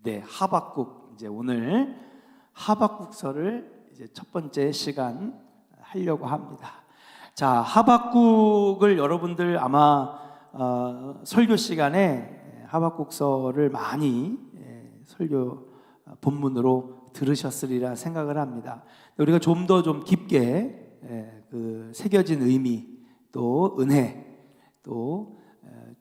네, 하박국. 이제 오늘 하박국서를 이제 첫 번째 시간 하려고 합니다. 자, 하박국을 여러분들 아마 설교 시간에 하박국서를 많이 설교 본문으로 들으셨으리라 생각을 합니다. 우리가 좀 더 깊게 그 새겨진 의미, 또 은혜, 또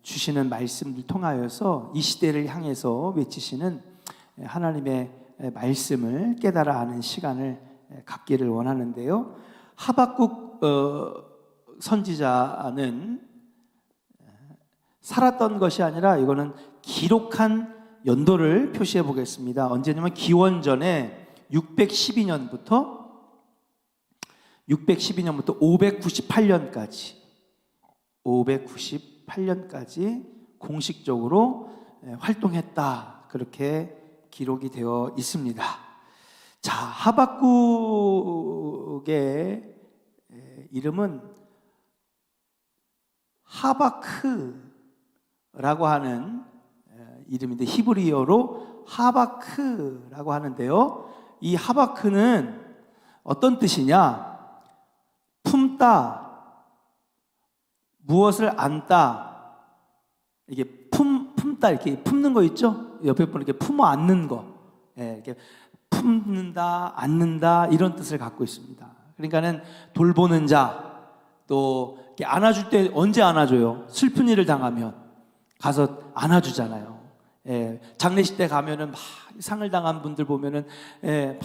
주시는 말씀을 통하여서 이 시대를 향해서 외치시는 하나님의 말씀을 깨달아 아는 시간을 갖기를 원하는데요. 하박국 선지자는 살았던 것이 아니라 이거는 기록한 연도를 표시해 보겠습니다. 언제냐면 기원전에 612년부터 598년까지 공식적으로 활동했다, 그렇게 기록이 되어 있습니다. 자, 하박국의 이름은 하바크라고 하는 이름인데 히브리어로 하바크라고 하는데요, 이 하바크는 어떤 뜻이냐? 품다, 무엇을 안다, 이게 품다, 이렇게 품는 거 있죠? 옆에 보면 이렇게 품어 안는 거, 이렇게 품는다, 안는다, 이런 뜻을 갖고 있습니다. 그러니까는 돌보는 자, 또 이렇게 안아줄 때 언제 안아줘요? 슬픈 일을 당하면 가서 안아주잖아요. 장례식 때 가면은 막 상을 당한 분들 보면은 막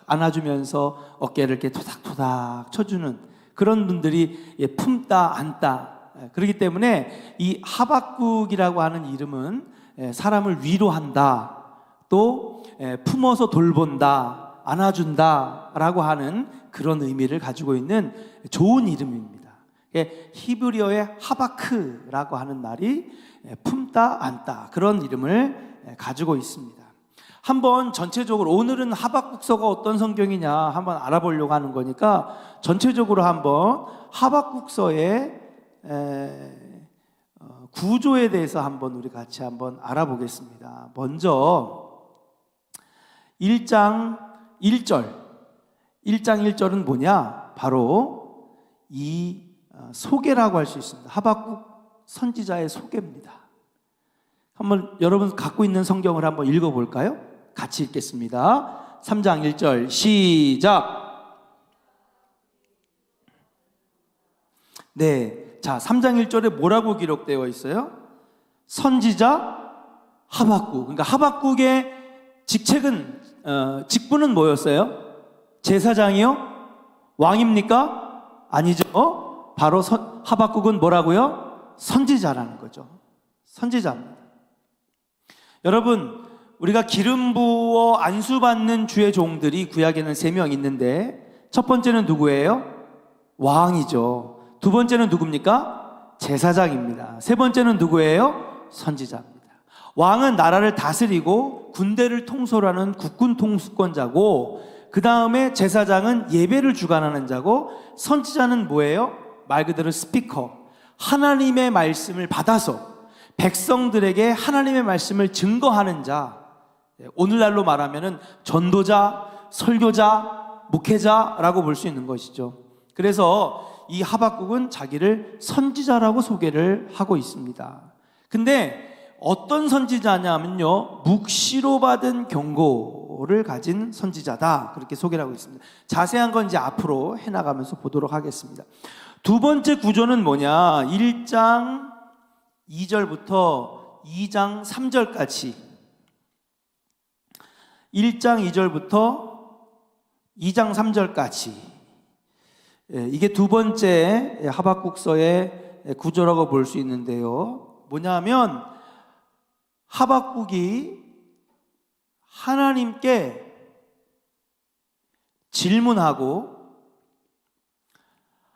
안아주면서 어깨를 이렇게 토닥토닥 쳐주는 그런 분들이 품다, 안다. 그렇기 때문에 이 하박국이라고 하는 이름은 사람을 위로한다, 또 품어서 돌본다, 안아준다 라고 하는 그런 의미를 가지고 있는 좋은 이름입니다. 히브리어의 하바크라고 하는 말이 품다, 안다, 그런 이름을 가지고 있습니다. 한번 전체적으로 오늘은 하박국서가 어떤 성경이냐 한번 알아보려고 하는 거니까 전체적으로 한번 하박국서의 구조에 대해서 한번 우리 같이 한번 알아보겠습니다. 먼저 1장 1절은 뭐냐? 바로 이 소개라고 할 수 있습니다. 하박국 선지자의 소개입니다. 한번 여러분 갖고 있는 성경을 한번 읽어볼까요? 같이 읽겠습니다. 3장 1절 시작. 네, 자, 3장 1절에 뭐라고 기록되어 있어요? 선지자 하박국. 그러니까 하박국의 직분은 뭐였어요? 제사장이요? 왕입니까? 아니죠. 바로 하박국은 뭐라고요? 선지자라는 거죠. 선지자입니다. 여러분, 우리가 기름 부어 안수받는 주의 종들이 구약에는 3명 있는데, 첫 번째는 누구예요? 왕이죠. 두 번째는 누굽니까? 제사장입니다. 세 번째는 누구예요? 선지자입니다. 왕은 나라를 다스리고 군대를 통솔하는 국군 통수권자고, 그 다음에 제사장은 예배를 주관하는 자고, 선지자는 뭐예요? 말 그대로 스피커, 하나님의 말씀을 받아서 백성들에게 하나님의 말씀을 증거하는 자, 오늘날로 말하면 전도자, 설교자, 목회자라고 볼 수 있는 것이죠. 그래서 이 하박국은 자기를 선지자라고 소개를 하고 있습니다. 근데 어떤 선지자냐면요, 묵시로 받은 경고를 가진 선지자다, 그렇게 소개를 하고 있습니다. 자세한 건 이제 앞으로 해나가면서 보도록 하겠습니다. 두 번째 구조는 뭐냐? 1장 2절부터 2장 3절까지, 1장 2절부터 2장 3절까지, 이게 두 번째 하박국서의 구조라고 볼 수 있는데요, 뭐냐면 하박국이 하나님께 질문하고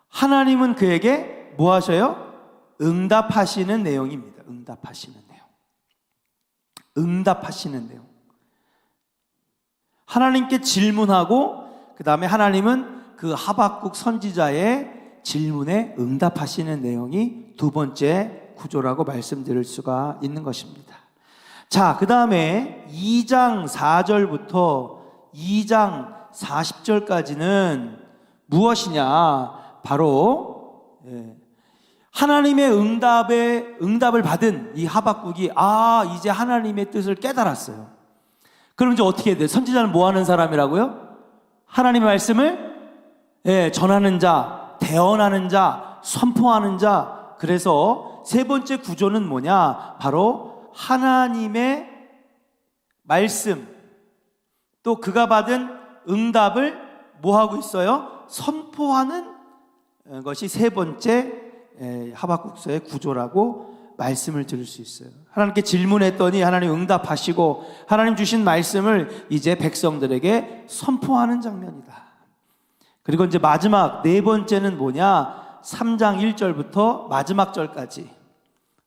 하나님은 그에게 뭐 하셔요? 응답하시는 내용입니다. 응답하시는 내용. 하나님께 질문하고 그 다음에 하나님은 그 하박국 선지자의 질문에 응답하시는 내용이 두 번째 구조라고 말씀드릴 수가 있는 것입니다. 자, 그 다음에 2장 4절부터 2장 40절까지는 무엇이냐? 바로 하나님의 응답을 받은 이 하박국이 이제 하나님의 뜻을 깨달았어요. 그럼 이제 어떻게 해야 돼요? 선지자는 뭐 하는 사람이라고요? 하나님의 말씀을 전하는 자, 대언하는 자, 선포하는 자. 그래서 세 번째 구조는 뭐냐? 바로 하나님의 말씀, 또 그가 받은 응답을 뭐 하고 있어요? 선포하는 것이 세 번째 하박국서의 구조라고 말씀을 드릴 수 있어요. 하나님께 질문했더니 하나님 응답하시고 하나님 주신 말씀을 이제 백성들에게 선포하는 장면이다. 그리고 이제 마지막 네 번째는 뭐냐? 3장 1절부터 마지막 절까지,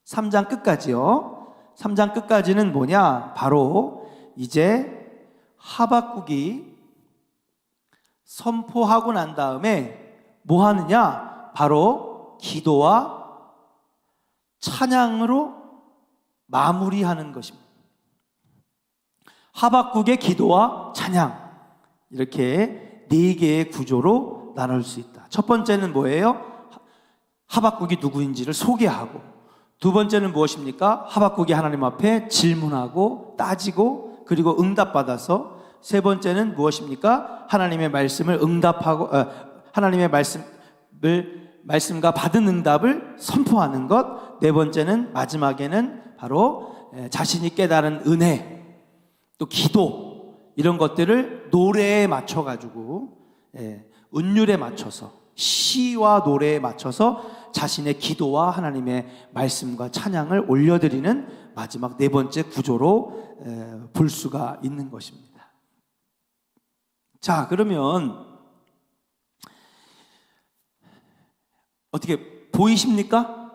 3장 끝까지요. 3장 끝까지는 뭐냐? 바로 이제 하박국이 선포하고 난 다음에 뭐 하느냐? 바로 기도와 찬양으로 마무리하는 것입니다. 하박국의 기도와 찬양, 이렇게 네 개의 구조로 나눌 수 있다. 첫 번째는 뭐예요? 하박국이 누구인지를 소개하고, 두 번째는 무엇입니까? 하박국이 하나님 앞에 질문하고 따지고 그리고 응답받아서, 세 번째는 무엇입니까? 하나님의 말씀을 응답하고 하나님의 말씀과 받은 응답을 선포하는 것. 네 번째는 마지막에는 바로 자신이 깨달은 은혜, 또 기도, 이런 것들을 노래에 맞춰 가지고 은율에 맞춰서, 시와 노래에 맞춰서 자신의 기도와 하나님의 말씀과 찬양을 올려드리는 마지막 네 번째 구조로 볼 수가 있는 것입니다. 자, 그러면 어떻게 보이십니까?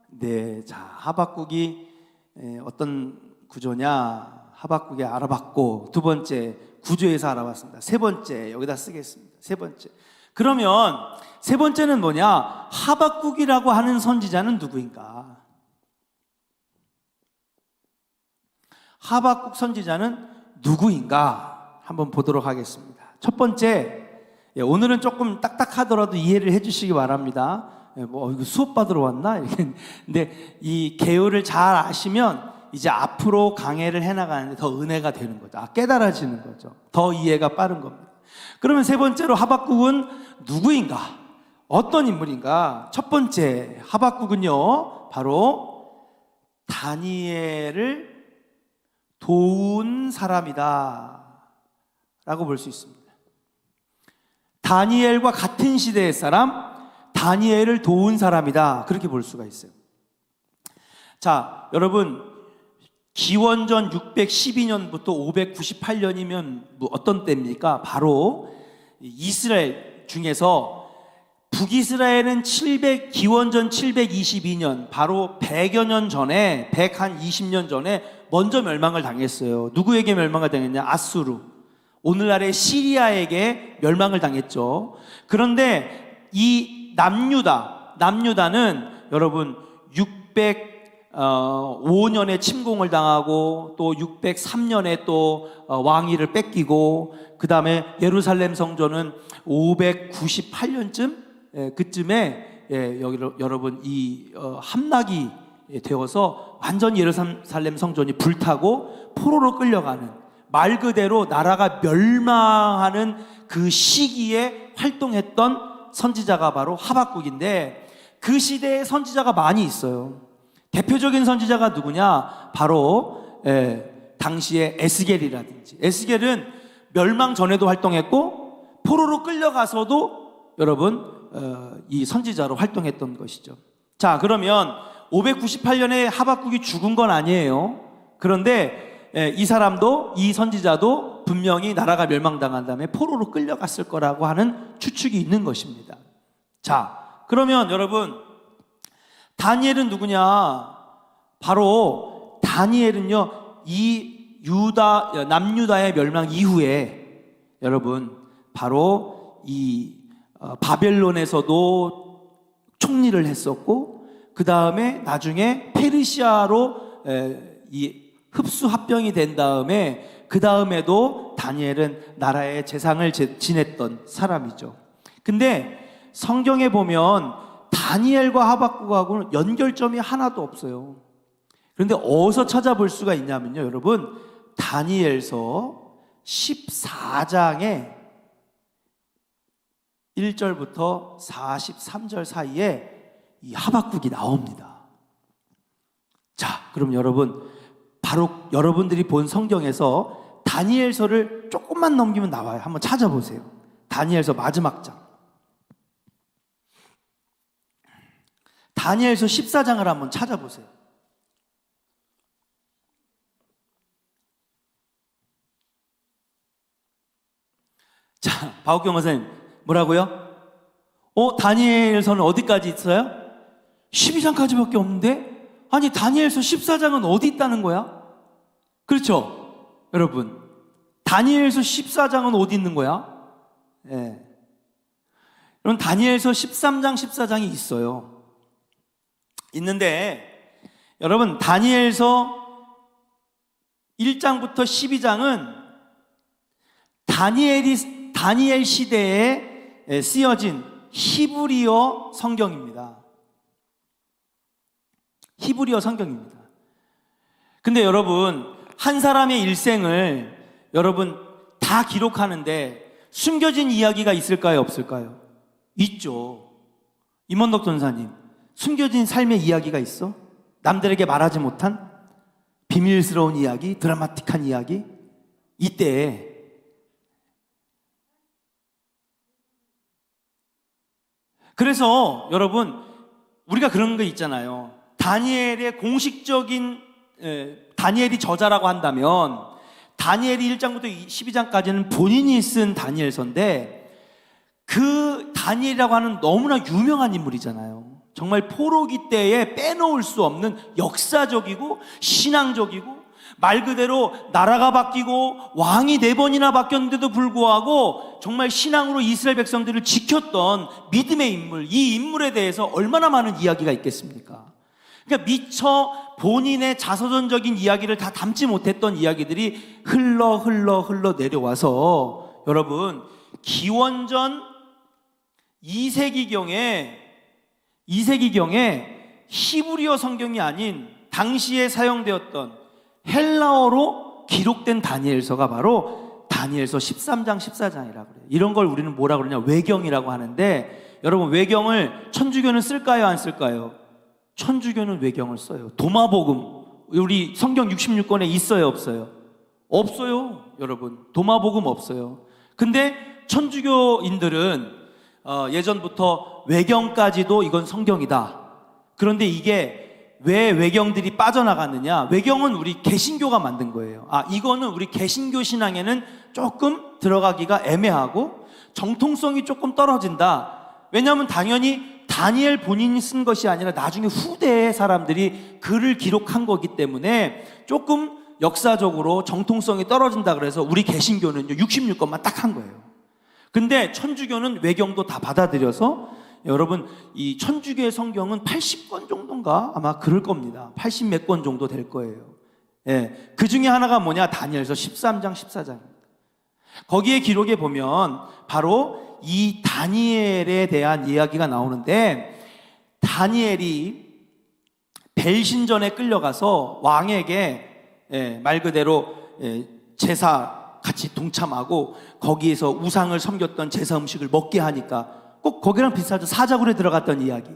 네, 자, 하박국이 어떤 구조냐? 하박국이 알아봤고, 두 번째 구조에서 알아봤습니다. 세 번째 여기다 쓰겠습니다. 세 번째. 그러면 세 번째는 뭐냐? 하박국이라고 하는 선지자는 누구인가? 하박국 선지자는 누구인가? 한번 보도록 하겠습니다. 첫 번째, 오늘은 조금 딱딱하더라도 이해를 해주시기 바랍니다. 이거 수업 받으러 왔나? 근데 이 개요를 잘 아시면 이제 앞으로 강해를 해나가는데 더 은혜가 되는 거죠. 깨달아지는 거죠. 더 이해가 빠른 겁니다. 그러면 세 번째로 하박국은 누구인가? 어떤 인물인가? 첫 번째, 하박국은요, 바로 다니엘을 도운 사람이다 라고 볼 수 있습니다. 다니엘과 같은 시대의 사람, 다니엘을 도운 사람이다, 그렇게 볼 수가 있어요. 자, 여러분, 기원전 612년부터 598년이면 어떤 때입니까? 바로 이스라엘 중에서 북이스라엘은 기원전 722년, 바로 100여 년 전에, 120년 전에 먼저 멸망을 당했어요. 누구에게 멸망을 당했냐? 아수르, 오늘날의 시리아에게 멸망을 당했죠. 그런데 이 남유다는 여러분 605년에 침공을 당하고 또 603년에 또 왕위를 뺏기고, 그 다음에 예루살렘 성전은 598년쯤 그쯤에 여러분 이 함락이 되어서 완전히 예루살렘 성전이 불타고 포로로 끌려가는, 말 그대로 나라가 멸망하는 그 시기에 활동했던 선지자가 바로 하박국인데, 그 시대에 선지자가 많이 있어요. 대표적인 선지자가 누구냐? 바로 당시에 에스겔이라든지. 에스겔은 멸망 전에도 활동했고 포로로 끌려가서도 여러분 이 선지자로 활동했던 것이죠. 자, 그러면 598년에 하박국이 죽은 건 아니에요. 그런데 이 사람도, 이 선지자도 분명히 나라가 멸망당한 다음에 포로로 끌려갔을 거라고 하는 추측이 있는 것입니다. 자, 그러면 여러분, 다니엘은 누구냐? 바로 다니엘은요, 이 남유다의 멸망 이후에 여러분 바로 이 바벨론에서도 총리를 했었고, 그 다음에 나중에 페르시아로 이 흡수 합병이 된 다음에 그 다음에도 다니엘은 나라의 재상을 지냈던 사람이죠. 근데 성경에 보면 다니엘과 하박국하고는 연결점이 하나도 없어요. 그런데 어디서 찾아볼 수가 있냐면요, 여러분, 다니엘서 14장에 1절부터 43절 사이에 이 하박국이 나옵니다. 자, 그럼 여러분, 바로 여러분들이 본 성경에서 다니엘서를 조금만 넘기면 나와요. 한번 찾아보세요. 다니엘서 마지막 장. 다니엘서 14장을 한번 찾아보세요. 자, 박옥경 선생님, 뭐라고요? 다니엘서는 어디까지 있어요? 12장까지밖에 없는데? 아니, 다니엘서 14장은 어디 있다는 거야? 그렇죠? 여러분, 다니엘서 14장은 어디 있는 거야? 예. 여러분, 다니엘서 13장, 14장이 있어요. 있는데, 여러분, 다니엘서 1장부터 12장은 다니엘 시대에 쓰여진 히브리어 성경입니다. 히브리어 성경입니다. 근데 여러분, 한 사람의 일생을 여러분 다 기록하는데 숨겨진 이야기가 있을까요, 없을까요? 있죠. 임원덕 전사님, 숨겨진 삶의 이야기가 있어? 남들에게 말하지 못한 비밀스러운 이야기, 드라마틱한 이야기? 이때 그래서 여러분, 우리가 그런 거 있잖아요. 다니엘의 공식적인 다니엘이 저자라고 한다면 다니엘이 1장부터 12장까지는 본인이 쓴 다니엘서인데, 그 다니엘이라고 하는 너무나 유명한 인물이잖아요. 정말 포로기 때에 빼놓을 수 없는 역사적이고 신앙적이고, 말 그대로 나라가 바뀌고 왕이 4번이나 바뀌었는데도 불구하고 정말 신앙으로 이스라엘 백성들을 지켰던 믿음의 인물, 이 인물에 대해서 얼마나 많은 이야기가 있겠습니까? 그러니까 미처 본인의 자서전적인 이야기를 다 담지 못했던 이야기들이 흘러 내려와서 여러분, 기원전 2세기경에 히브리어 성경이 아닌 당시에 사용되었던 헬라어로 기록된 다니엘서가 바로 다니엘서 13장, 14장이라고 그래요. 이런 걸 우리는 뭐라 그러냐? 외경이라고 하는데, 여러분, 외경을 천주교는 쓸까요, 안 쓸까요? 천주교는 외경을 써요. 도마복음, 우리 성경 66권에 있어요, 없어요? 없어요, 여러분. 도마복음 없어요. 근데 천주교인들은 예전부터 외경까지도 이건 성경이다. 그런데 이게 왜 외경들이 빠져나갔느냐? 외경은 우리 개신교가 만든 거예요. 이거는 우리 개신교 신앙에는 조금 들어가기가 애매하고 정통성이 조금 떨어진다. 왜냐하면 당연히 다니엘 본인이 쓴 것이 아니라 나중에 후대의 사람들이 글을 기록한 거기 때문에 조금 역사적으로 정통성이 떨어진다. 그래서 우리 개신교는 66권만 딱 한 거예요. 근데 천주교는 외경도 다 받아들여서, 여러분, 이 천주교의 성경은 80권 정도인가? 아마 그럴 겁니다. 80 몇 권 정도 될 거예요. 예. 그 중에 하나가 뭐냐? 다니엘서 13장, 14장입니다. 거기에 기록에 보면 바로 이 다니엘에 대한 이야기가 나오는데, 다니엘이 벨신전에 끌려가서 왕에게 말 그대로 제사 같이 동참하고 거기에서 우상을 섬겼던 제사 음식을 먹게 하니까 꼭 거기랑 비슷하죠. 사자굴에 들어갔던 이야기,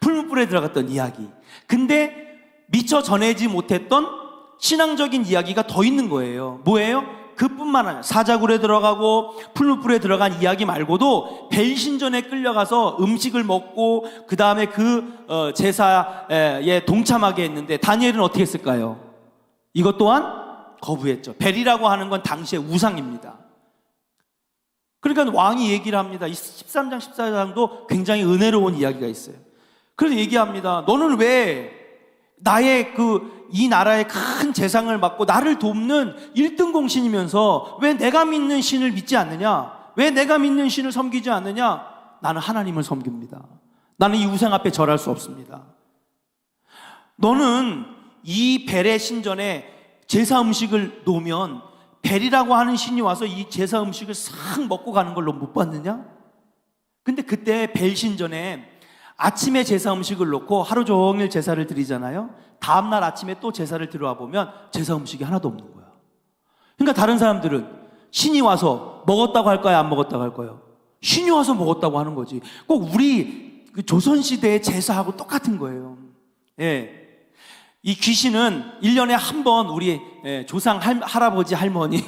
풀무불에 들어갔던 이야기. 근데 미처 전해지 못했던 신앙적인 이야기가 더 있는 거예요. 뭐예요? 그뿐만 아니라 사자굴에 들어가고 풀무불에 들어간 이야기 말고도 벨신전에 끌려가서 음식을 먹고 그 다음에 그 제사에 동참하게 했는데, 다니엘은 어떻게 했을까요? 이것 또한 거부했죠. 벨이라고 하는 건 당시의 우상입니다. 그러니까 왕이 얘기를 합니다. 이 13장, 14장도 굉장히 은혜로운 이야기가 있어요. 그래서 얘기합니다. 너는 왜 나의 이 나라의 큰 재상을 맡고 나를 돕는 1등 공신이면서 왜 내가 믿는 신을 믿지 않느냐? 왜 내가 믿는 신을 섬기지 않느냐? 나는 하나님을 섬깁니다. 나는 이 우상 앞에 절할 수 없습니다. 너는 이 벨의 신전에 제사 음식을 놓으면 벨이라고 하는 신이 와서 이 제사 음식을 싹 먹고 가는 걸 너 못 봤느냐? 근데 그때 벨 신전에 아침에 제사 음식을 놓고 하루 종일 제사를 드리잖아요. 다음날 아침에 또 제사를 들어와 보면 제사 음식이 하나도 없는 거야. 그러니까 다른 사람들은 신이 와서 먹었다고 할 거야, 안 먹었다고 할 거예요? 신이 와서 먹었다고 하는 거지. 꼭 우리 그 조선시대의 제사하고 똑같은 거예요. 예. 이 귀신은 1년에 한 번 우리 조상 할아버지 할머니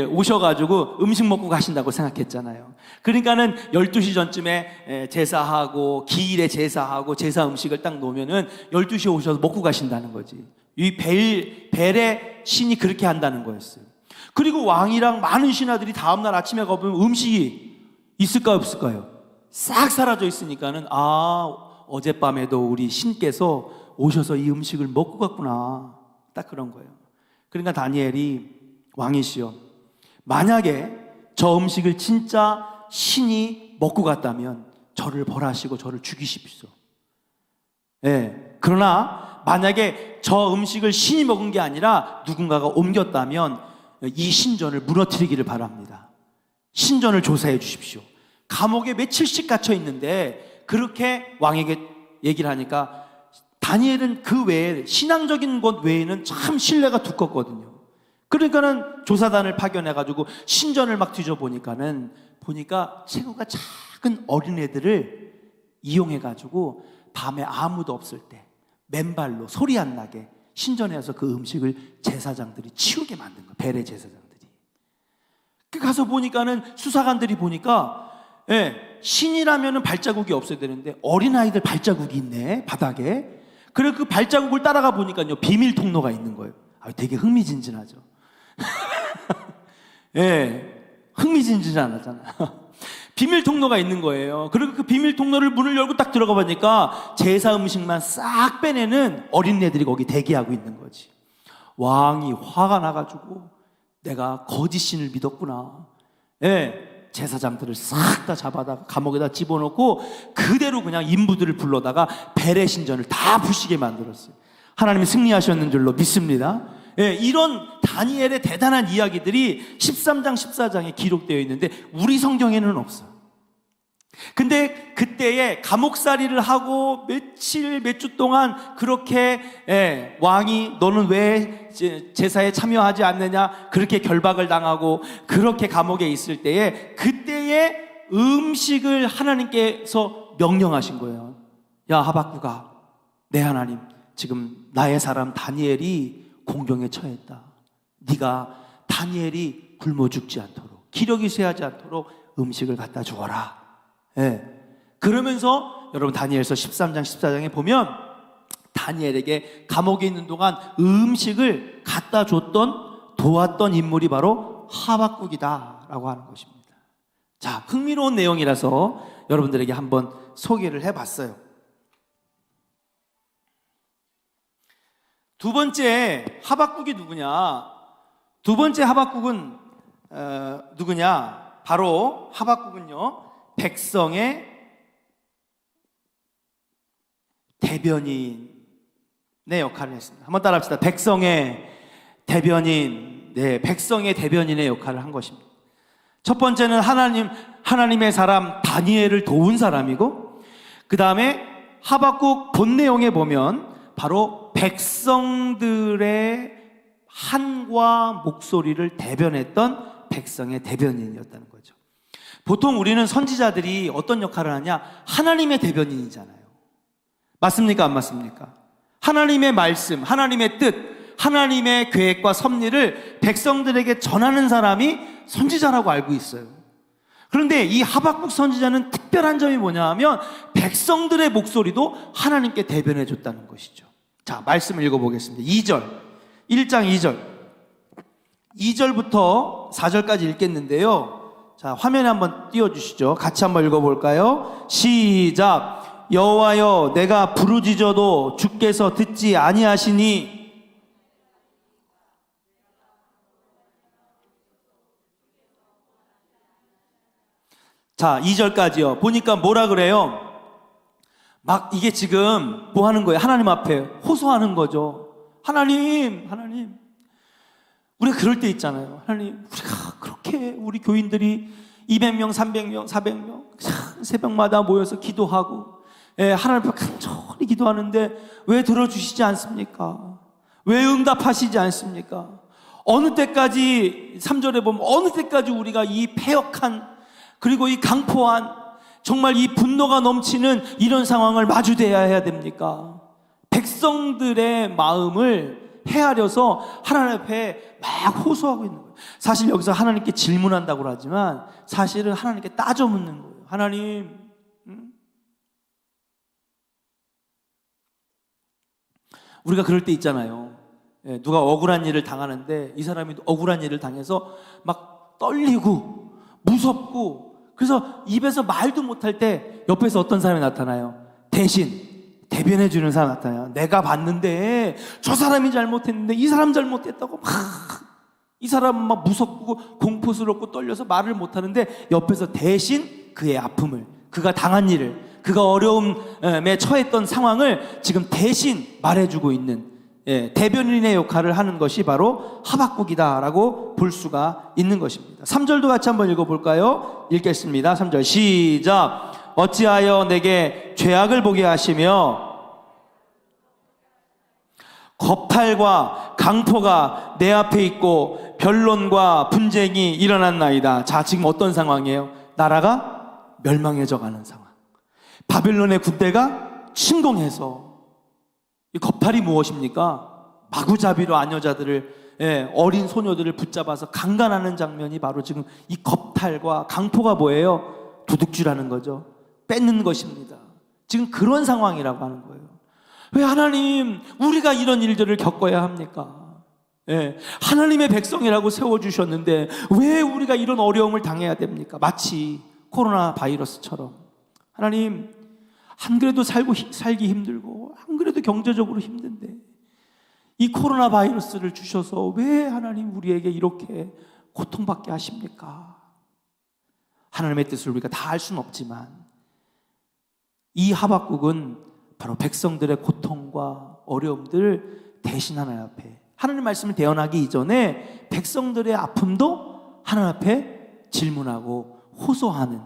오셔가지고 음식 먹고 가신다고 생각했잖아요. 그러니까는 12시 전쯤에 제사하고 기일에 제사하고 제사 음식을 딱 놓으면은 12시에 오셔서 먹고 가신다는 거지. 이 벨의 신이 그렇게 한다는 거였어요. 그리고 왕이랑 많은 신하들이 다음날 아침에 가보면 음식이 있을까요, 없을까요? 싹 사라져 있으니까는 어젯밤에도 우리 신께서 오셔서 이 음식을 먹고 갔구나. 딱 그런 거예요. 그러니까 다니엘이 왕이시여, 만약에 저 음식을 진짜 신이 먹고 갔다면 저를 벌하시고 저를 죽이십시오. 예. 그러나 만약에 저 음식을 신이 먹은 게 아니라 누군가가 옮겼다면 이 신전을 무너뜨리기를 바랍니다. 신전을 조사해 주십시오. 감옥에 며칠씩 갇혀 있는데 그렇게 왕에게 얘기를 하니까 다니엘은 그 외에 신앙적인 것 외에는 참 신뢰가 두껍거든요. 그러니까는 조사단을 파견해가지고 신전을 막 뒤져보니까는 보니까 체구가 작은 어린애들을 이용해가지고 밤에 아무도 없을 때 맨발로 소리 안 나게 신전에 와서 그 음식을 제사장들이 치우게 만든 거예요. 벨의 제사장들이. 가서 보니까는 수사관들이 보니까 신이라면은 발자국이 없어야 되는데 어린아이들 발자국이 있네, 바닥에. 그래서 그 발자국을 따라가 보니까요, 비밀 통로가 있는 거예요. 되게 흥미진진하죠. 흥미진진하잖아. 비밀 통로가 있는 거예요. 그리고 그 비밀 통로를 문을 열고 딱 들어가 보니까 제사 음식만 싹 빼내는 어린애들이 거기 대기하고 있는 거지. 왕이 화가 나가지고 내가 거짓신을 믿었구나. 제사장들을 싹 다 잡아다가 감옥에다 집어넣고 그대로 그냥 인부들을 불러다가 벨의 신전을 다 부시게 만들었어요. 하나님이 승리하셨는 줄로 믿습니다. 이런 다니엘의 대단한 이야기들이 13장 14장에 기록되어 있는데 우리 성경에는 없어요. 근데 그때에 감옥살이를 하고 몇 주 동안 그렇게 왕이 너는 왜 제사에 참여하지 않느냐 그렇게 결박을 당하고 그렇게 감옥에 있을 때에 그때에 음식을 하나님께서 명령하신 거예요. 야 하박국아, 내 하나님, 지금 나의 사람 다니엘이 공경에 처했다. 네가 다니엘이 굶어 죽지 않도록, 기력이 쇠하지 않도록 음식을 갖다 주어라. 그러면서 여러분 다니엘서 13장 14장에 보면 다니엘에게 감옥에 있는 동안 음식을 갖다 줬던, 도왔던 인물이 바로 하박국이다 라고 하는 것입니다. 자, 흥미로운 내용이라서 여러분들에게 한번 소개를 해봤어요. 두 번째 하박국이 누구냐? 두 번째 하박국은 누구냐? 바로 하박국은요, 백성의 대변인의 역할을 했습니다. 한번 따라합시다. 백성의 대변인. 백성의 대변인의 역할을 한 것입니다. 첫 번째는 하나님의 사람 다니엘을 도운 사람이고, 그 다음에 하박국 본 내용에 보면 바로 백성들의 한과 목소리를 대변했던 백성의 대변인이었다는 거죠. 보통 우리는 선지자들이 어떤 역할을 하냐? 하나님의 대변인이잖아요. 맞습니까? 안 맞습니까? 하나님의 말씀, 하나님의 뜻, 하나님의 계획과 섭리를 백성들에게 전하는 사람이 선지자라고 알고 있어요. 그런데 이 하박국 선지자는 특별한 점이 뭐냐 하면 백성들의 목소리도 하나님께 대변해 줬다는 것이죠. 자, 말씀을 읽어보겠습니다. 1장 2절 2절부터 4절까지 읽겠는데요. 자, 화면에 한번 띄워주시죠. 같이 한번 읽어볼까요? 시작. 여호와여, 내가 부르짖어도 주께서 듣지 아니하시니. 자, 2절까지요. 보니까 뭐라 그래요? 막 이게 지금 뭐 하는 거예요? 하나님 앞에 호소하는 거죠. 하나님, 우리가 그럴 때 있잖아요. 하나님, 우리가 그렇게 우리 교인들이 200명, 300명, 400명 새벽마다 모여서 기도하고 하나님 앞에 간절히 기도하는데 왜 들어주시지 않습니까? 왜 응답하시지 않습니까? 어느 때까지 3절에 보면 어느 때까지 우리가 이 패역한 그리고 이 강포한 정말 이 분노가 넘치는 이런 상황을 마주대야 해야 됩니까? 백성들의 마음을 헤아려서 하나님 앞에 막 호소하고 있는 거예요. 사실 여기서 하나님께 질문한다고 하지만 사실은 하나님께 따져 묻는 거예요. 하나님, 우리가 그럴 때 있잖아요. 누가 억울한 일을 당하는데 이 사람이 억울한 일을 당해서 막 떨리고 무섭고 그래서 입에서 말도 못할 때 옆에서 어떤 사람이 나타나요? 대신 대변해 주는 사람 나타나요. 내가 봤는데 저 사람이 잘못했는데 이 사람 잘못했다고 막 이 사람은 막 무섭고 공포스럽고 떨려서 말을 못하는데 옆에서 대신 그의 아픔을, 그가 당한 일을, 그가 어려움에 처했던 상황을 지금 대신 말해주고 있는 대변인의 역할을 하는 것이 바로 하박국이다라고 볼 수가 있는 것입니다. 3절도 같이 한번 읽어볼까요? 읽겠습니다. 3절 시작. 어찌하여 내게 죄악을 보게 하시며 겁탈과 강포가 내 앞에 있고 변론과 분쟁이 일어났나이다. 자, 지금 어떤 상황이에요? 나라가 멸망해져 가는 상황. 바벨론의 군대가 침공해서 이 겁탈이 무엇입니까? 마구잡이로 아녀자들을 어린 소녀들을 붙잡아서 강간하는 장면이 바로 지금 이 겁탈과 강포가 뭐예요? 도둑질하는 거죠. 뺏는 것입니다. 지금 그런 상황이라고 하는 거예요. 왜 하나님 우리가 이런 일들을 겪어야 합니까? 하나님의 백성이라고 세워주셨는데 왜 우리가 이런 어려움을 당해야 됩니까? 마치 코로나 바이러스처럼. 하나님, 안 그래도 살기 힘들고 안 그래도 경제적으로 힘든데 이 코로나 바이러스를 주셔서 왜 하나님 우리에게 이렇게 고통받게 하십니까? 하나님의 뜻을 우리가 다 알 수는 없지만 이 하박국은 바로 백성들의 고통과 어려움들을 대신 하나님 앞에, 하나님 말씀을 대언하기 이전에 백성들의 아픔도 하나님 앞에 질문하고 호소하는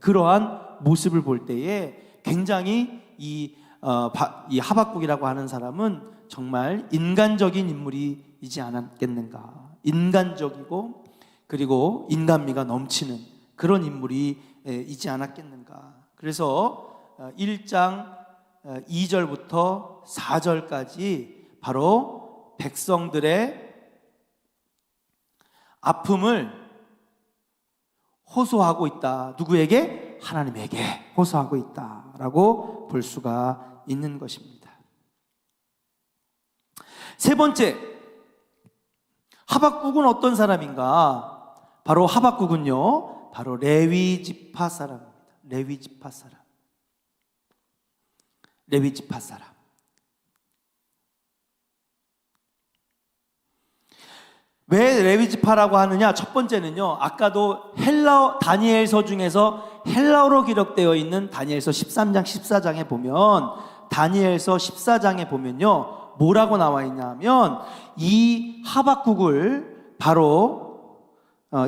그러한 모습을 볼 때에 굉장히 이 하박국이라고 하는 사람은 정말 인간적인 인물이지 않았겠는가. 인간적이고 그리고 인간미가 넘치는 그런 인물이지 않았겠는가. 그래서 1장 2절부터 4절까지 바로 백성들의 아픔을 호소하고 있다. 누구에게? 하나님에게 호소하고 있다라고 볼 수가 있는 것입니다. 세 번째, 하박국은 어떤 사람인가? 바로 하박국은요, 바로 레위 지파 사람입니다. 레위 지파 사람. 레위 지파 사람. 왜 레위 지파라고 하느냐? 첫 번째는요, 아까도 다니엘서 중에서 헬라어로 기록되어 있는 다니엘서 13장 14장에 보면, 다니엘서 14장에 보면요, 뭐라고 나와 있냐면 이 하박국을 바로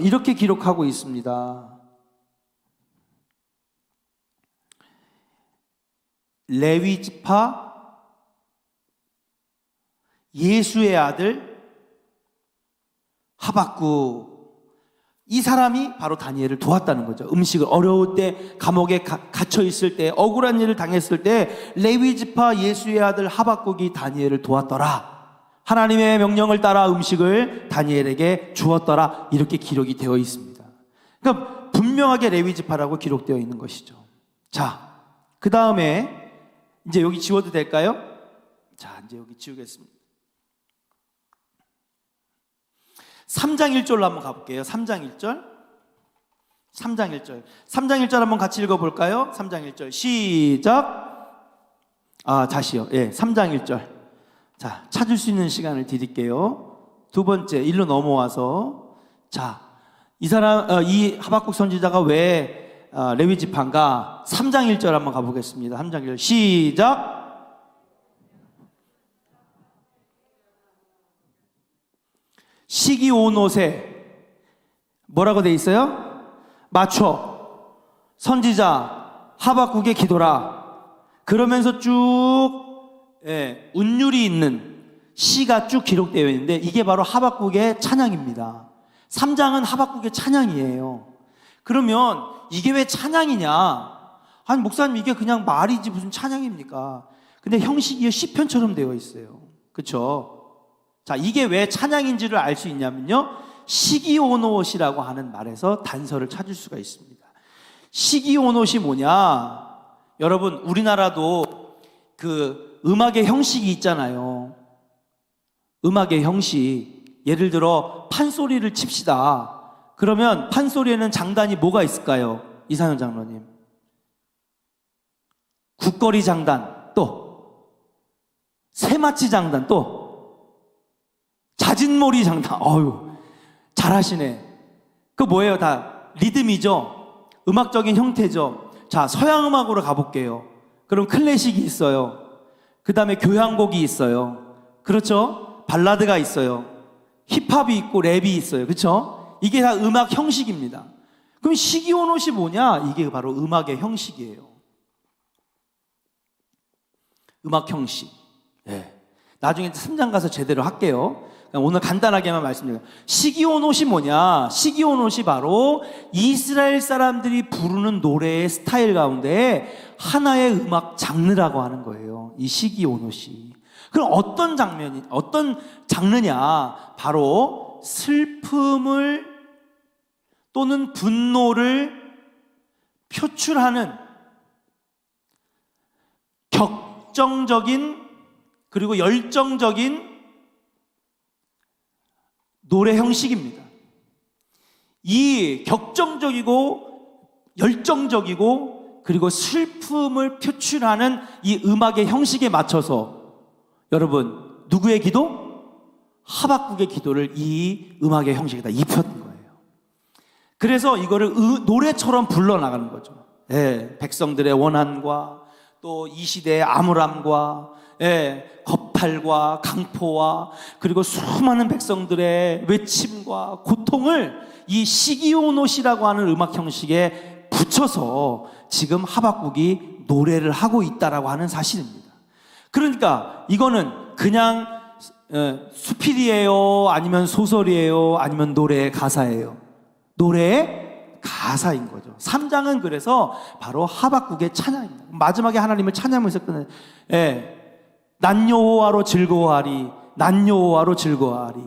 이렇게 기록하고 있습니다. 레위 지파 예수의 아들 하박국, 이 사람이 바로 다니엘을 도왔다는 거죠. 음식을 어려울 때, 감옥에 갇혀 있을 때, 억울한 일을 당했을 때 레위 지파 예수의 아들 하박국이 다니엘을 도왔더라. 하나님의 명령을 따라 음식을 다니엘에게 주었더라. 이렇게 기록이 되어 있습니다. 그러니까 분명하게 레위 지파라고 기록되어 있는 것이죠. 자, 그 다음에 이제 여기 지워도 될까요? 자, 이제 여기 지우겠습니다. 3장 1절로 한번 가볼게요. 3장 1절. 3장 1절. 3장 1절 한번 같이 읽어볼까요? 3장 1절. 시작. 다시요. 3장 1절. 자, 찾을 수 있는 시간을 드릴게요. 두 번째, 일로 넘어와서. 자, 이 하박국 선지자가 왜 레위 지파인가? 3장 1절 한번 가보겠습니다. 3장 1절. 시작. 시기 온 옷에 뭐라고 돼 있어요? 맞춰 선지자 하박국의 기도라. 그러면서 쭉 운율이 있는 시가 쭉 기록되어 있는데 이게 바로 하박국의 찬양입니다. 3장은 하박국의 찬양이에요. 그러면 이게 왜 찬양이냐? 아니 목사님 이게 그냥 말이지 무슨 찬양입니까? 근데 형식이 시편처럼 되어 있어요. 그렇죠? 자, 이게 왜 찬양인지를 알 수 있냐면요, 시기오노시라고 하는 말에서 단서를 찾을 수가 있습니다. 시기오노시 뭐냐? 여러분 우리나라도 그 음악의 형식이 있잖아요. 음악의 형식, 예를 들어 판소리를 칩시다. 그러면 판소리에는 장단이 뭐가 있을까요? 이상현 장로님. 국거리 장단, 또 새마치 장단, 또 자진몰이 장단. 어휴, 잘하시네. 그 뭐예요? 다 리듬이죠. 음악적인 형태죠. 자, 서양 음악으로 가볼게요. 그럼 클래식이 있어요. 그 다음에 교향곡이 있어요. 그렇죠? 발라드가 있어요. 힙합이 있고 랩이 있어요. 그렇죠? 이게 다 음악 형식입니다. 그럼 시기오노시 뭐냐? 이게 바로 음악의 형식이에요. 음악 형식. 나중에 3장 가서 제대로 할게요. 오늘 간단하게만 말씀드려요. 시기오노시 뭐냐? 시기오노시 바로 이스라엘 사람들이 부르는 노래의 스타일 가운데 하나의 음악 장르라고 하는 거예요. 이 시기오노시. 그럼 어떤 장르냐? 바로 슬픔을 또는 분노를 표출하는 격정적인 그리고 열정적인 노래 형식입니다. 이 격정적이고 열정적이고 그리고 슬픔을 표출하는 이 음악의 형식에 맞춰서 여러분 누구의 기도? 하박국의 기도를 이 음악의 형식에다 입혔던 거예요. 그래서 이거를 노래처럼 불러나가는 거죠. 백성들의 원한과 또 이 시대의 암울함과 겁탈과 강포와 그리고 수많은 백성들의 외침과 고통을 이 시기오노시라고 하는 음악 형식에 붙여서 지금 하박국이 노래를 하고 있다라고 하는 사실입니다. 그러니까 이거는 그냥 수필이에요? 아니면 소설이에요? 아니면 노래의 가사예요? 노래의 가사인 거죠. 3장은 그래서 바로 하박국의 찬양입니다. 마지막에 하나님을 찬양하면서 끝내요. 난 여호와로 즐거워하리. 난 여호와로 즐거워하리.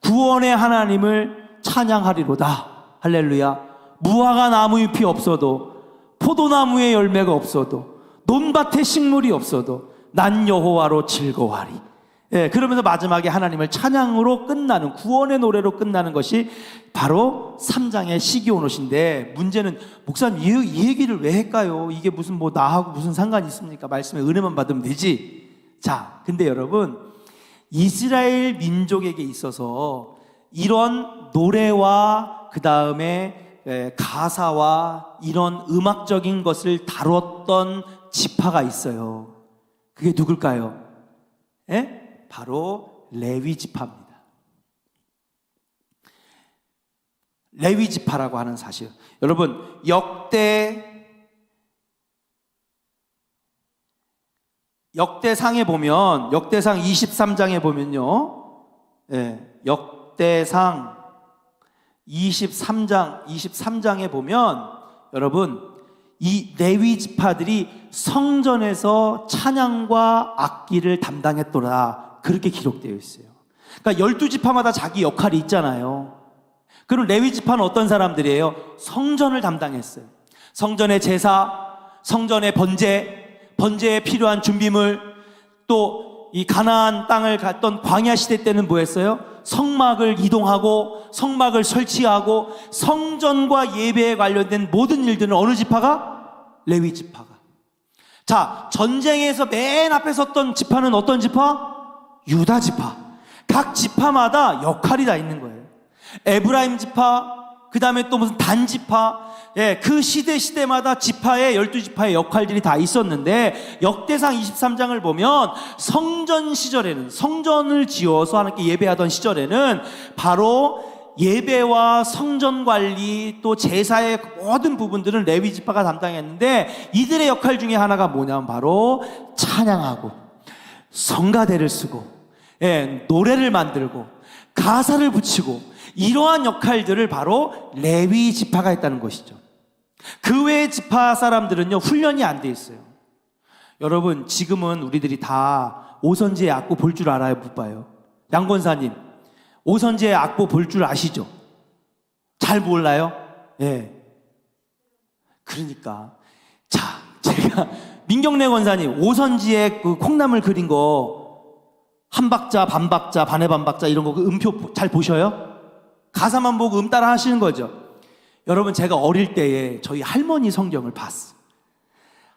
구원의 하나님을 찬양하리로다. 할렐루야. 무화과 나무 잎이 없어도 포도나무에 열매가 없어도 논밭에 식물이 없어도 난 여호와로 즐거워하리. 그러면서 마지막에 하나님을 찬양으로 끝나는 구원의 노래로 끝나는 것이 바로 3장의 시기오노시인데, 문제는 목사님 이 얘기를 왜 할까요? 이게 무슨 뭐 나하고 무슨 상관이 있습니까? 말씀의 은혜만 받으면 되지. 자, 근데 여러분 이스라엘 민족에게 있어서 이런 노래와 그 다음에 가사와 이런 음악적인 것을 다뤘던 지파가 있어요. 그게 누굴까요? 바로 레위 지파입니다. 레위 지파라고 하는 사실. 여러분 역대상에 보면, 역대상 23장에 보면요, 역대상 23장에 보면 여러분 이 레위 지파들이 성전에서 찬양과 악기를 담당했더라, 그렇게 기록되어 있어요. 그러니까 12지파마다 자기 역할이 있잖아요. 그럼 레위 지파는 어떤 사람들이에요? 성전을 담당했어요. 성전의 제사, 성전의 번제에 필요한 준비물, 또 이 가나안 땅을 갔던 광야 시대 때는 뭐 했어요? 성막을 이동하고 성막을 설치하고 성전과 예배에 관련된 모든 일들은 어느 지파가? 레위 지파가. 자, 전쟁에서 맨 앞에 섰던 지파는 어떤 지파? 유다 지파. 각 지파마다 역할이 다 있는 거예요. 에브라임 지파, 그 다음에 또 무슨 단 지파, 그 시대마다 지파의 12지파의 역할들이 다 있었는데 역대상 23장을 보면 성전 시절에는, 성전을 지어서 하나님께 예배하던 시절에는 바로 예배와 성전 관리 또 제사의 모든 부분들은 레위 지파가 담당했는데 이들의 역할 중에 하나가 뭐냐면 바로 찬양하고 성가대를 쓰고 노래를 만들고 가사를 붙이고 이러한 역할들을 바로 레위 지파가 했다는 것이죠. 그 외의 지파 사람들은요 훈련이 안 돼 있어요. 여러분 지금은 우리들이 다 오선지의 악보 볼 줄 알아요, 못 봐요? 양 권사님 오선지의 악보 볼 줄 아시죠? 잘 몰라요? 그러니까 자, 제가 민경래 권사님 오선지에 그 콩나물 그린 거 한 박자, 반 박자, 반의 반 박자 이런 거 그 음표 잘 보셔요? 가사만 보고 따라 하시는 거죠. 여러분 제가 어릴 때에 저희 할머니 성경을 봤어요.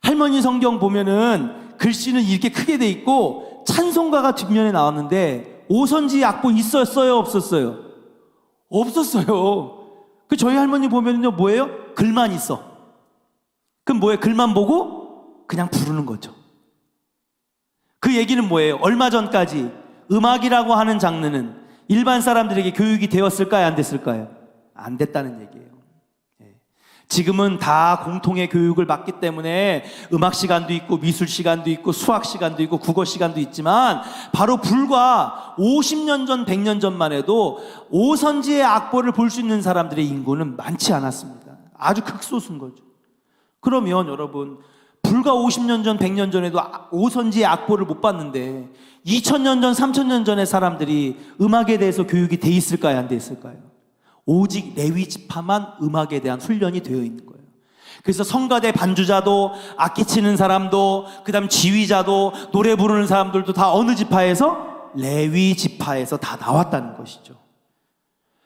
할머니 성경 보면은 글씨는 이렇게 크게 돼 있고 찬송가가 뒷면에 나왔는데 오선지 악보 있었어요, 없었어요? 없었어요. 그 저희 할머니 보면은요 뭐예요? 글만 있어. 그럼 뭐예요? 글만 보고 그냥 부르는 거죠. 그 얘기는 뭐예요? 얼마 전까지 음악이라고 하는 장르는 일반 사람들에게 교육이 되었을까요? 안 됐을까요? 안 됐다는 얘기예요. 지금은 다 공통의 교육을 받기 때문에 음악 시간도 있고 미술 시간도 있고 수학 시간도 있고 국어 시간도 있지만 바로 불과 50년 전, 100년 전만 해도 오선지의 악보를 볼 수 있는 사람들의 인구는 많지 않았습니다. 아주 극소수인 거죠. 그러면 여러분 불과 50년 전, 100년 전에도 오선지의 악보를 못 봤는데 2000년 전, 3000년 전의 사람들이 음악에 대해서 교육이 돼 있을까요? 안 돼 있을까요? 오직 레위 지파만 음악에 대한 훈련이 되어 있는 거예요. 그래서 성가대 반주자도 악기 치는 사람도 그다음 지휘자도 노래 부르는 사람들도 다 어느 지파에서? 레위 지파에서 다 나왔다는 것이죠.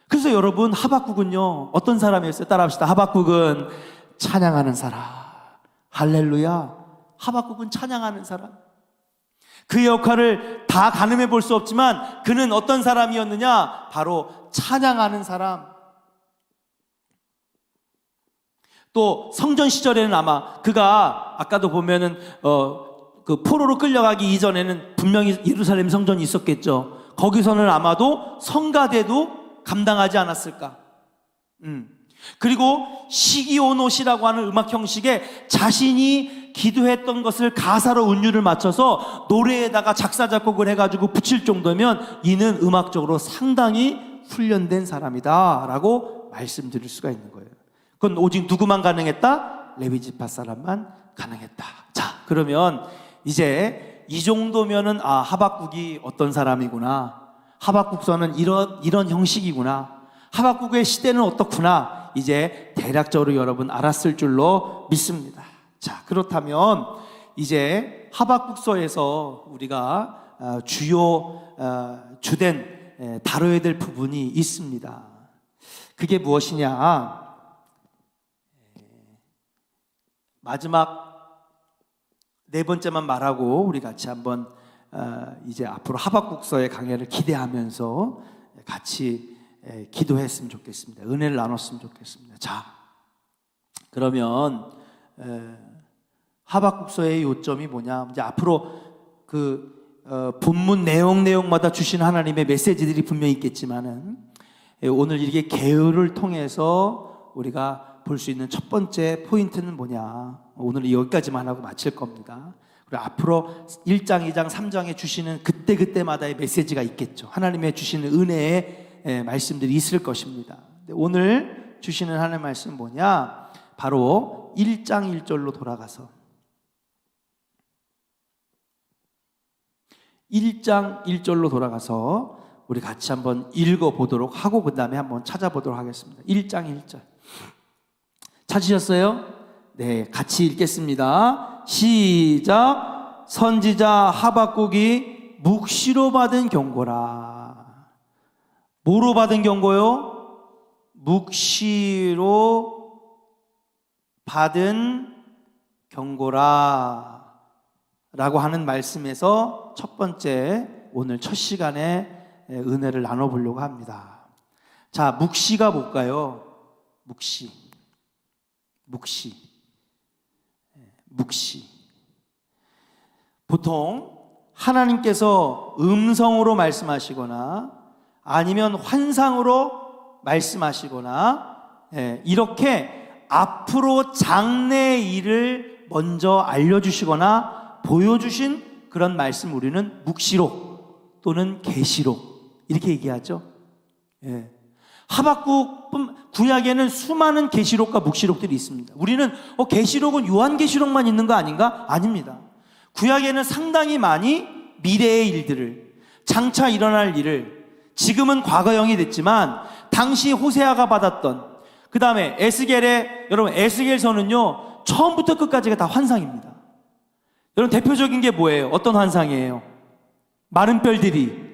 그래서 여러분 하박국은요 어떤 사람이었어요? 따라합시다. 하박국은 찬양하는 사람. 할렐루야. 하박국은 찬양하는 사람. 그의 역할을 다 가늠해 볼 수 없지만 그는 어떤 사람이었느냐? 바로 찬양하는 사람. 또 성전 시절에는 아마 그가 아까도 보면은 그 포로로 끌려가기 이전에는 분명히 예루살렘 성전이 있었겠죠. 거기서는 아마도 성가대도 감당하지 않았을까. 그리고 시기오노시라고 하는 음악 형식에 자신이 기도했던 것을 가사로 운율을 맞춰서 노래에다가 작사 작곡을 해가지고 붙일 정도면 이는 음악적으로 상당히 훈련된 사람이다 라고 말씀드릴 수가 있는 거예요. 그건 오직 누구만 가능했다? 레위 지파 사람만 가능했다. 자, 그러면 이제 이 정도면은 하박국이 어떤 사람이구나, 하박국서는 이런 형식이구나, 하박국의 시대는 어떻구나, 이제 대략적으로 여러분 알았을 줄로 믿습니다. 자, 그렇다면 이제 하박국서에서 우리가 주된 다뤄야 될 부분이 있습니다. 그게 무엇이냐? 마지막 네 번째만 말하고 우리 같이 한번 이제 앞으로 하박국서의 강해를 기대하면서 같이 기도했으면 좋겠습니다. 은혜를 나눴으면 좋겠습니다. 자, 그러면 하박국서의 요점이 뭐냐? 이제 앞으로 본문 내용마다 주신 하나님의 메시지들이 분명히 있겠지만은 오늘 이렇게 계율을 통해서 우리가 볼 수 있는 첫 번째 포인트는 뭐냐? 오늘 여기까지만 하고 마칠 겁니다. 그리고 앞으로 1장, 2장, 3장에 주시는 그때마다의 메시지가 있겠죠. 하나님의 주시는 은혜의 말씀들이 있을 것입니다. 오늘 주시는 하나님의 말씀은 뭐냐? 바로 1장 1절로 돌아가서 1장 1절로 돌아가서 우리 같이 한번 읽어보도록 하고 그 다음에 한번 찾아보도록 하겠습니다. 1장 1절 찾으셨어요? 네, 같이 읽겠습니다. 시작. 선지자 하박국이 묵시로 받은 경고라. 뭐로 받은 경고요? 묵시로 받은 경고라 라고 하는 말씀에서 첫 번째 오늘 첫 시간에 은혜를 나눠보려고 합니다. 자, 묵시가 뭘까요? 묵시. 묵시. 묵시. 보통 하나님께서 음성으로 말씀하시거나 아니면 환상으로 말씀하시거나 이렇게 앞으로 장래의 일을 먼저 알려주시거나 보여주신 그런 말씀 우리는 묵시록 또는 계시록 이렇게 얘기하죠. 하박국 구약에는 수많은 계시록과 묵시록들이 있습니다. 우리는 계시록은 요한계시록만 있는 거 아닌가? 아닙니다. 구약에는 상당히 많이 미래의 일들을, 장차 일어날 일을, 지금은 과거형이 됐지만 당시 호세아가 받았던, 그 다음에 여러분 에스겔서는요 처음부터 끝까지가 다 환상입니다. 여러분 대표적인 게 뭐예요? 어떤 환상이에요? 마른 뼈들이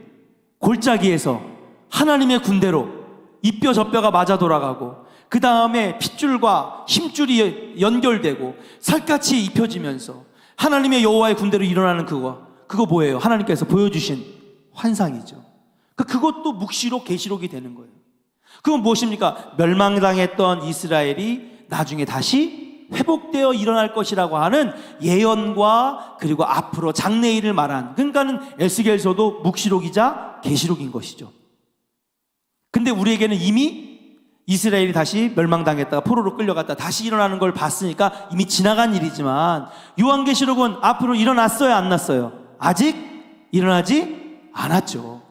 골짜기에서 하나님의 군대로 이 뼈 저 뼈가 맞아 돌아가고, 그 다음에 핏줄과 힘줄이 연결되고 살갗이 입혀지면서 하나님의 여호와의 군대로 일어나는 그거 뭐예요? 하나님께서 보여주신 환상이죠. 그것도 묵시록 계시록이 되는 거예요. 그건 무엇입니까? 멸망당했던 이스라엘이 나중에 다시 회복되어 일어날 것이라고 하는 예언과 그리고 앞으로 장래일을 말한, 그러니까는 에스겔서도 묵시록이자 계시록인 것이죠. 근데 우리에게는 이미 이스라엘이 다시 멸망당했다가 포로로 끌려갔다 다시 일어나는 걸 봤으니까 이미 지나간 일이지만, 요한계시록은 앞으로 일어났어요, 안 났어요? 아직 일어나지 않았죠.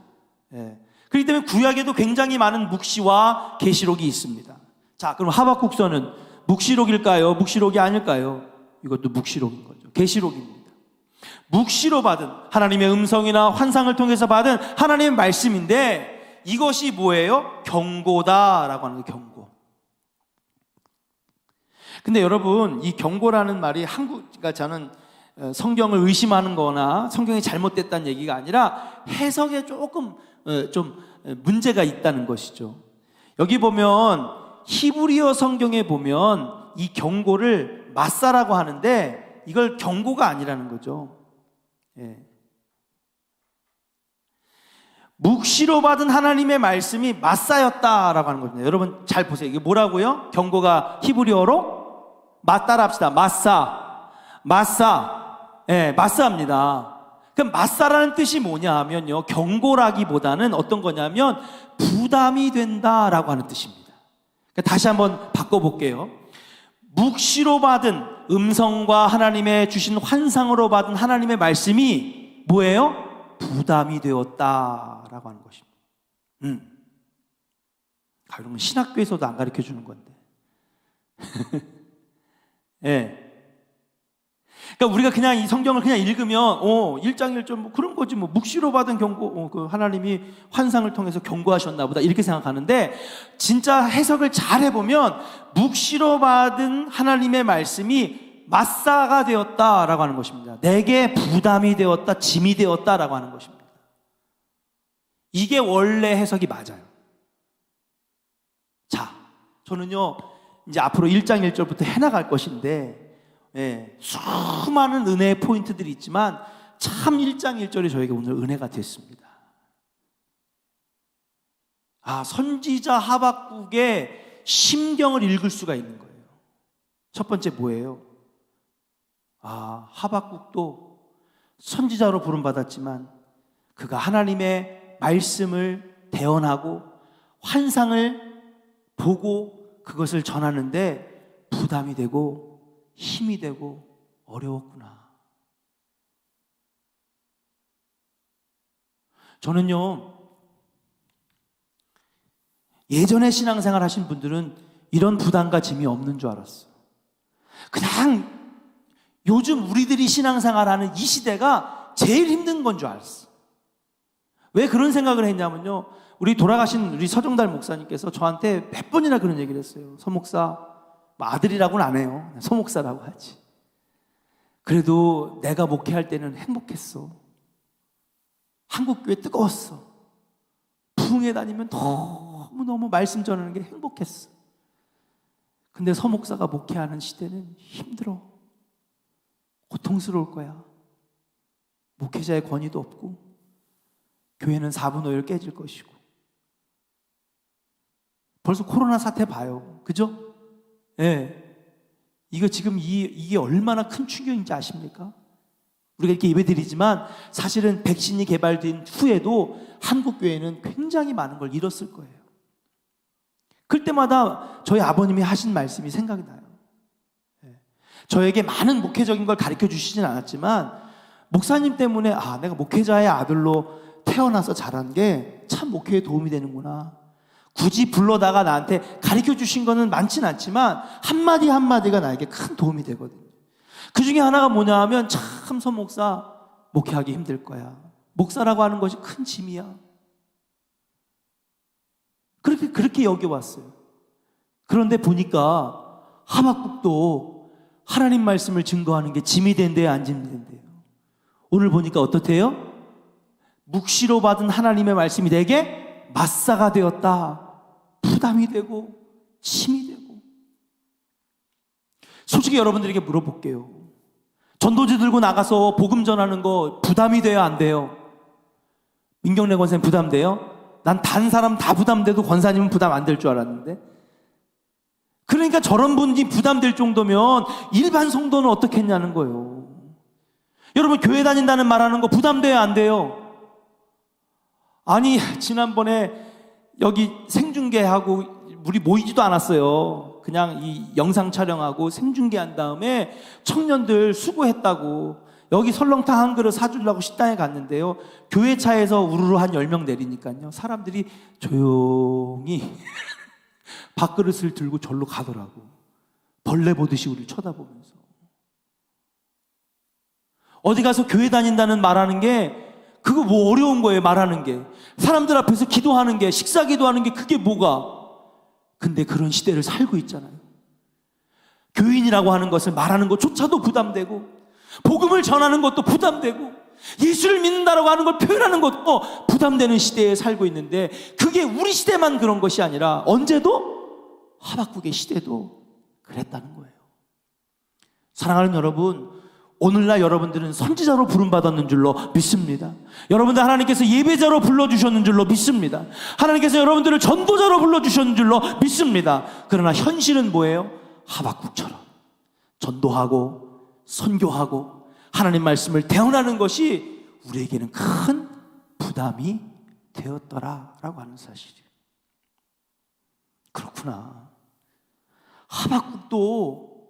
그렇기 때문에 구약에도 굉장히 많은 묵시와 계시록이 있습니다. 자, 그럼 하박국서는 묵시록일까요? 묵시록이 아닐까요? 이것도 묵시록인 거죠. 계시록입니다. 묵시로 받은 하나님의 음성이나 환상을 통해서 받은 하나님의 말씀인데, 이것이 뭐예요? 경고다라고 하는 거예요. 경고. 근데 여러분, 이 경고라는 말이 그러니까 저는 성경을 의심하는 거나 성경이 잘못됐다는 얘기가 아니라 해석에 조금 좀 문제가 있다는 것이죠. 여기 보면 히브리어 성경에 보면 이 경고를 마사라고 하는데 이걸 경고가 아니라는 거죠. 묵시로 받은 하나님의 말씀이 마사였다라고 하는 겁니다. 여러분 잘 보세요. 이게 뭐라고요? 경고가 히브리어로 맞따라 합시다. 마사입니다. 그럼 마사라는 뜻이 뭐냐 하면요, 경고라기보다는 어떤 거냐면 부담이 된다라고 하는 뜻입니다. 그러니까 다시 한번 바꿔볼게요. 묵시로 받은 음성과 하나님의 주신 환상으로 받은 하나님의 말씀이 뭐예요? 부담이 되었다라고 하는 것입니다. 그러면 신학교에서도 안 가르쳐 주는 건데. 그러니까 우리가 그냥 이 성경을 그냥 읽으면 1장 1절 뭐 그런 거지, 뭐 묵시로 받은 경고, 그 하나님이 환상을 통해서 경고하셨나 보다 이렇게 생각하는데, 진짜 해석을 잘 해보면 묵시로 받은 하나님의 말씀이 마사가 되었다라고 하는 것입니다. 내게 부담이 되었다, 짐이 되었다라고 하는 것입니다. 이게 원래 해석이 맞아요. 자, 저는요 이제 앞으로 1장 1절부터 해나갈 것인데, 수많은 은혜의 포인트들이 있지만 참 1장 1절이 저에게 오늘 은혜가 됐습니다. 선지자 하박국의 심경을 읽을 수가 있는 거예요. 첫 번째 뭐예요? 하박국도 선지자로 부름받았지만 그가 하나님의 말씀을 대언하고 환상을 보고 그것을 전하는데 부담이 되고 힘이 되고 어려웠구나. 저는요, 예전에 신앙생활 하신 분들은 이런 부담과 짐이 없는 줄 알았어요. 그냥 요즘 우리들이 신앙생활하는 이 시대가 제일 힘든 건 줄 알았어요. 왜 그런 생각을 했냐면요, 돌아가신 우리 서정달 목사님께서 저한테 몇 번이나 그런 얘기를 했어요. 서 목사, 아들이라고는 안 해요. 서 목사라고 하지. 그래도 내가 목회할 때는 행복했어. 한국교회 뜨거웠어. 부흥회 다니면 너무너무 말씀 전하는 게 행복했어. 근데 서 목사가 목회하는 시대는 힘들어. 고통스러울 거야. 목회자의 권위도 없고 교회는 4분 5일 깨질 것이고. 벌써 코로나 사태 봐요. 그죠? 이거 지금 이게 얼마나 큰 충격인지 아십니까? 우리가 이렇게 예배드리지만 사실은 백신이 개발된 후에도 한국 교회는 굉장히 많은 걸 잃었을 거예요. 그럴 때마다 저희 아버님이 하신 말씀이 생각이 나요. 저에게 많은 목회적인 걸 가르쳐 주시진 않았지만 목사님 때문에 내가 목회자의 아들로 태어나서 자란 게 참 목회에 도움이 되는구나. 굳이 불러다가 나한테 가르쳐 주신 거는 많진 않지만 한마디 한마디가 나에게 큰 도움이 되거든요. 그 중에 하나가 뭐냐 하면 참 서 목사 목회하기 힘들 거야. 목사라고 하는 것이 큰 짐이야. 그렇게 여겨왔어요. 그런데 보니까 하박국도 하나님 말씀을 증거하는 게 짐이 된대요, 안 짐이 된대요? 오늘 보니까 어떻대요? 묵시로 받은 하나님의 말씀이 내게 맞사가 되었다. 부담이 되고 짐이 되고. 솔직히 여러분들에게 물어볼게요. 전도지 들고 나가서 복음 전하는 거 부담이 돼요, 안 돼요? 민경래 권사님 부담돼요? 난 다른 사람 다 부담돼도 권사님은 부담 안 될 줄 알았는데. 그러니까 저런 분이 부담될 정도면 일반 성도는 어떻게 했냐는 거예요. 여러분 교회 다닌다는 말하는 거 부담돼요, 안 돼요? 아니 지난번에 여기 생중계하고 우리 모이지도 않았어요. 그냥 이 영상 촬영하고 생중계한 다음에 청년들 수고했다고 여기 설렁탕 한 그릇 사주려고 식당에 갔는데요. 교회 차에서 우르르 한 10명 내리니까요. 사람들이 조용히 밥그릇을 들고 절로 가더라고. 벌레 보듯이 우리를 쳐다보면서. 어디 가서 교회 다닌다는 말하는 게 그거 뭐 어려운 거예요, 말하는 게. 사람들 앞에서 기도하는 게, 식사 기도하는 게 그게 뭐가. 근데 그런 시대를 살고 있잖아요. 교인이라고 하는 것을 말하는 것조차도 부담되고 복음을 전하는 것도 부담되고 예수를 믿는다라고 하는 걸 표현하는 것도 부담되는 시대에 살고 있는데 그게 우리 시대만 그런 것이 아니라 언제도 하박국의 시대도 그랬다는 거예요. 사랑하는 여러분, 오늘날 여러분들은 선지자로 부름받았는 줄로 믿습니다. 여러분들 하나님께서 예배자로 불러주셨는 줄로 믿습니다. 하나님께서 여러분들을 전도자로 불러주셨는 줄로 믿습니다. 그러나 현실은 뭐예요? 하박국처럼 전도하고 선교하고 하나님 말씀을 대언하는 것이 우리에게는 큰 부담이 되었더라라고 하는 사실이에요. 그렇구나. 하박국도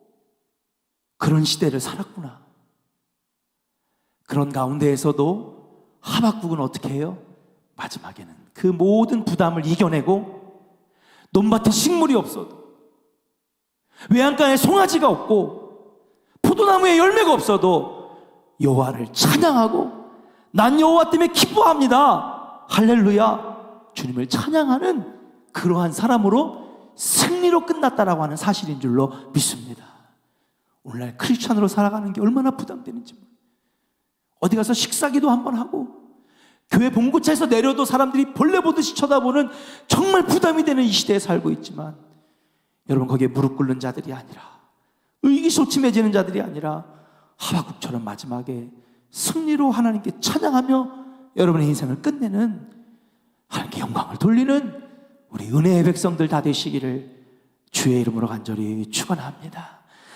그런 시대를 살았구나. 그런 가운데에서도 하박국은 어떻게 해요? 마지막에는 그 모든 부담을 이겨내고 논밭에 식물이 없어도 외양간에 송아지가 없고 포도나무에 열매가 없어도 여호와를 찬양하고 난 여호와 때문에 기뻐합니다. 할렐루야. 주님을 찬양하는 그러한 사람으로 승리로 끝났다라고 하는 사실인 줄로 믿습니다. 오늘날 크리스찬으로 살아가는 게 얼마나 부담되는지 모르겠어요. 어디 가서 식사기도 한번 하고 교회 봉고차에서 내려도 사람들이 벌레 보듯이 쳐다보는 정말 부담이 되는 이 시대에 살고 있지만 여러분 거기에 무릎 꿇는 자들이 아니라 의기소침해지는 자들이 아니라 하박국처럼 마지막에 승리로 하나님께 찬양하며 여러분의 인생을 끝내는 하나님께 영광을 돌리는 우리 은혜의 백성들 다 되시기를 주의 이름으로 간절히 축원합니다.